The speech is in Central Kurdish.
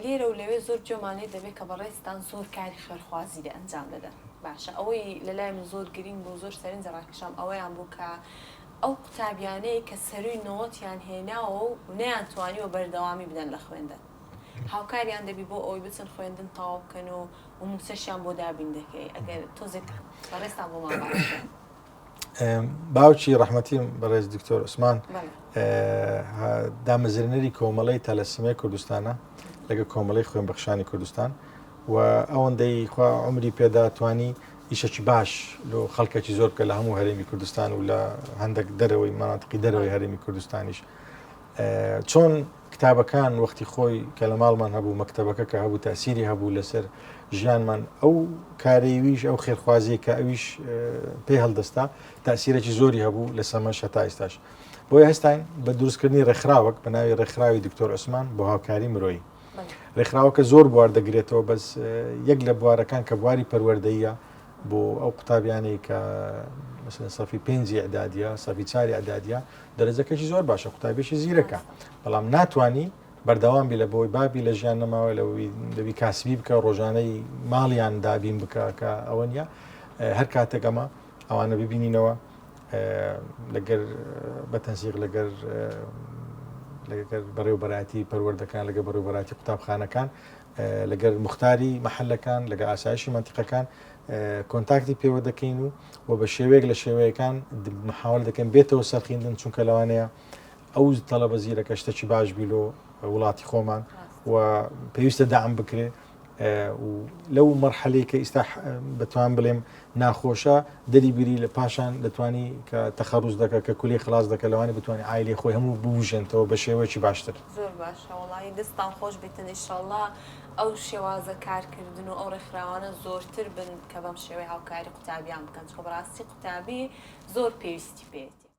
لێرە و لەوێ زۆر جۆمانێ دەبێت کە بەڕێستان زۆر کاری خێرخوازی لە ئەنجام بدەن باشە ئەوەی لەلای من زۆر گرنگ بۆ زۆر سەرنج ڕاکێشام ئەوەیان بوو کە ئەو قوتابیانەیە کە سەروی نۆتیان هێناوە و نەیانتوانیوە بەردەوامی بدەن لە خوێندن هاوکاریان دەبی بۆ ئەوی بچن خوێندن تەواو بکەن و موسەشیان بۆ دابین دەکەی ئەگەر تۆزێک بەڕێستان بۆ ماڵباشە باوکی ڕەحمەتی بەڕێز دکتۆر عوسمان دامەزرێنەری کۆمەڵەی تەلەسیمای کوردستانە لەگە کۆمەڵەی خوێنبەخشانی کوردستان و ئەوەندەی خوا عمری پێدا توانی ئیشەکی باش لۆ خەڵکێکی زۆر بکە لە هەموو هەرێمی کوردستان و لە هەندێک دەرەوەی ماناتقی دەرەوەی هەرێمی کوردستانیش چۆن کتابەکان وەختی خۆی کە لە ماڵمان هەبوو مەکتەبەکە کە هەبوو تاسیری هەبوو لەسەر ژیانمان ئەو کارەیویش ئەو خێرخوازی کە ئەویش پێ هەڵدەستا تاسیرێکی زۆری هەبوو لە سەمەش هەتا ئێستاش بۆیە هەستاین بە دروستکردنی ڕێکخراوەک بە ناوی ڕێکخراوی دکتۆر عوسمان بۆ هاوکاری مرۆیی ڕێکخراوەکە زۆر بوار دەگرێتەوە بەس یەک لە بوارەکان کە بواری پەروەردەیە بۆ ئەو قوتابیانەی کە مثلا سەفی 5 ئەعدادیە سەفی 4 ئەعدادیە دەرەجەکەشی زۆر باشە قوتابیێکی زیرەکە بەڵام ناتوانی بەردەوام بی لە بۆی بابی لە ژیان نەماوە لەوەی دەبی کاسبی بکە ڕۆژانەی ماڵیان دابین بکە کە ئەوە نیە هەر کاتێک ئەمە ئەوانە ببینینەوە لەگەر بەتەنسیق لەگەر بەڕێوەبەرایەتی پەروەردەکان لەگە بەڕێوەبەرایەتی قوتابخانەکان لەگەر مختاری مەحەلەکان لەگە ئاسایشی منتیقەکان کۆنتاکتی پێوە دەکەین و بە شێوەیەک لە شێوەیەکان محاول دەکەن بێتەوە سەرخیندن چونکە لەوانەیە ئەو تەڵەبە زیرەکە شتێکی باش بیلۆ وڵاتی خۆمان و پێویستە داعم بکرێ و لەو مەرحەلەی کە ئێستا بتوان بڵێم ناخۆشە دەری بیری لە پاشان دەتوانی کە تەخەڕوز دەکە کە کولی خلاص دەکە لەوانی بتوانانی ئایلێ خۆی هەموو ببوژێنەوە بە شێوەیەکی باشتر زۆر باشە وڵی دەستان خۆش بێتن ئینشەڵڵا ئەو شێوازە کارکردن و ئەو ڕێکخراوانە زۆرتر بن کە بەم شێوەی هاوکاری قوتابیان بکەن چۆ بەڕاستی قوتابی زۆر پێویستی پێێت